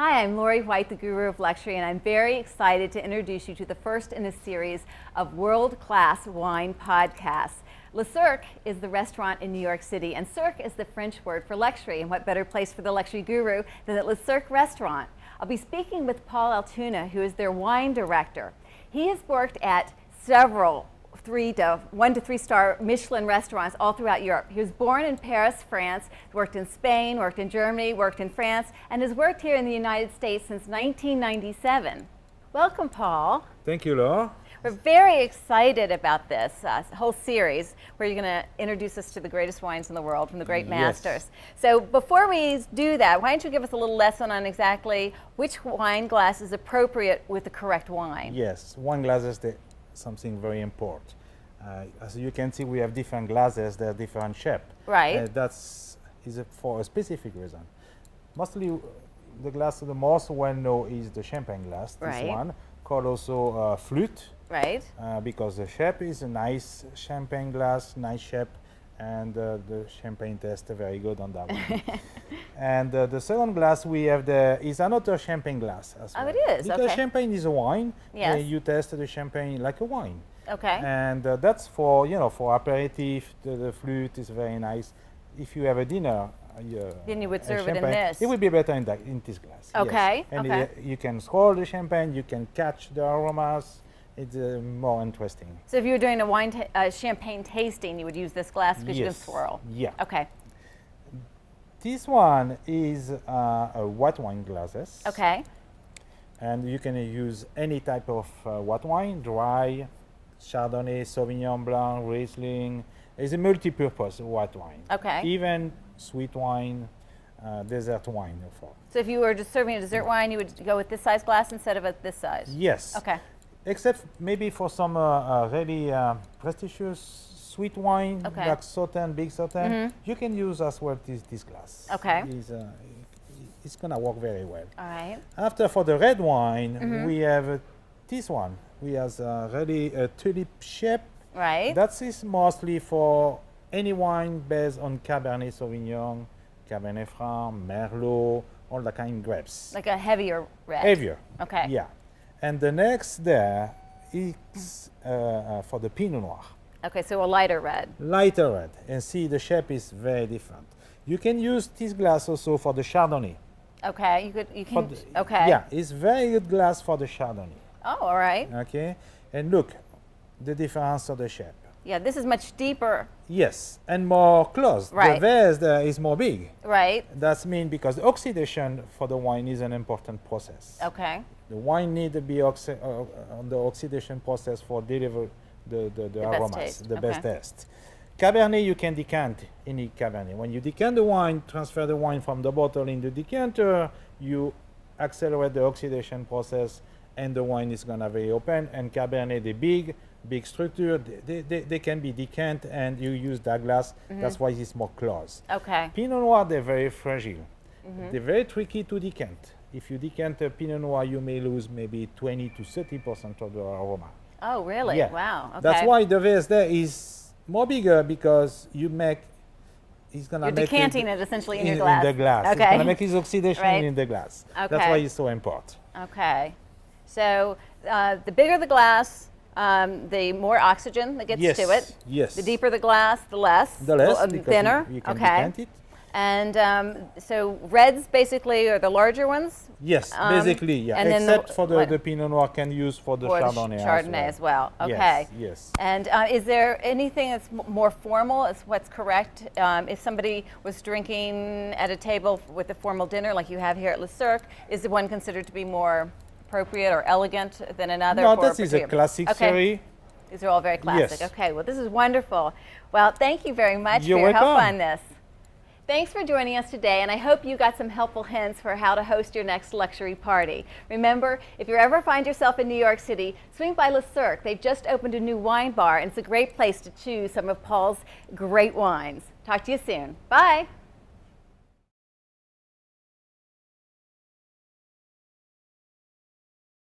Hi, I'm Lorre White, the Guru of Luxury, and I'm very excited to introduce you to the first in a series of world-class wine podcasts. Le Cirque is the restaurant in New York City, and Cirque is the French word for luxury, and what better place for the luxury guru than at Le Cirque restaurant. I'll be speaking with Paul Altuna, who is their wine director. He has worked at several 1 to 3 star Michelin restaurants all throughout Europe. He was born in Paris, France, worked in Spain, worked in Germany, worked in France, and has worked here in the United States since 1997. Welcome, Paul. Thank you, Laura. We're very excited about this whole series where you're going to introduce us to the greatest wines in the world from the great masters. So before we do that, why don't you give us a little lesson on exactly which wine glass is appropriate with the correct wine? Yes, wine glasses, they're something very important. As you can see, we have different glasses, they're different shape. Right. That's for a specific reason. Mostly the glass the most well-known is the champagne glass, this one, called also flute. Right. Because the shape is a nice champagne glass, nice shape, and the champagne tastes very good on that one. And the second glass we have is another champagne glass as well. Oh, it is? Because champagne is a wine. Yes. You taste the champagne like a wine. Okay. And that's for, for aperitif. The flute is very nice. If you have a dinner, then you would serve it in this. It would be better in this glass. Okay. Yes. And you can swirl the champagne. You can catch the aromas. It's more interesting. So if you were doing a champagne tasting, you would use this glass because you can swirl. Yeah. Okay. This one is a white wine glasses. Okay. And you can use any type of white wine, dry, Chardonnay, Sauvignon Blanc, Riesling. It's a multi-purpose white wine. Okay. Even sweet wine, dessert wine. So if you were just serving a dessert wine, you would go with this size glass instead of this size? Yes. Okay. Except maybe for some really prestigious sweet wine, like Sauternes, big Sauternes, you can use as well this glass. Okay. It's going to work very well. All right. After, for the red wine, we have this one. We have really a tulip shape. Right. That is mostly for any wine based on Cabernet Sauvignon, Cabernet Franc, Merlot, all the kind of grapes. Like a heavier red. Heavier. Okay. Yeah. And the next there is for the Pinot Noir. Okay, so a lighter red. Lighter red. And see, the shape is very different. You can use this glass also for the Chardonnay. Okay, you can, okay. Yeah, it's very good glass for the Chardonnay. Oh, all right. Okay, and look, the difference of the shape. Yeah, this is much deeper. Yes, and more closed. Right. The vase there is more big. Right. That's mean because the oxidation for the wine is an important process. Okay. The wine need to be on the oxidation process for deliver the aromas, the best taste. Cabernet, you can decant any Cabernet. When you decant the wine, transfer the wine from the bottle in the decanter, you accelerate the oxidation process, and the wine is gonna be open. And Cabernet, the big structure, they can be decanted, and you use that glass. That's why it's more close. Okay. Pinot Noir, they're very fragile. They're very tricky to decant. If you decant a Pinot Noir, you may lose maybe 20 to 30% of the aroma. Oh, really? Yeah. Wow. Okay. That's why the vase there is more bigger, because it's gonna You're make decanting it essentially in your glass. In the glass. Okay. It's gonna make its oxidation Right. in the glass. Okay. That's why it's so important. Okay. So the bigger the glass, the more oxygen that gets to it. Yes. The deeper the glass, the less. The less, because thinner. you can decant it. And so reds basically are the larger ones? Yes, basically, yeah. And Except for the Pinot Noir can use for the Chardonnay. Chardonnay as well. Okay. Yes. And is there anything that's more formal as what's correct? If somebody was drinking at a table with a formal dinner like you have here at Le Cirque, is the one considered to be more appropriate or elegant than another? No, this is a classic series. These are all very classic. Yes. Okay, well, this is wonderful. Well, thank you very much You're for your help welcome. on this. Thanks for joining us today, and I hope you got some helpful hints for how to host your next luxury party. Remember, if you ever find yourself in New York City, swing by Le Cirque. They've just opened a new wine bar, and it's a great place to choose some of Paul's great wines. Talk to you soon. Bye.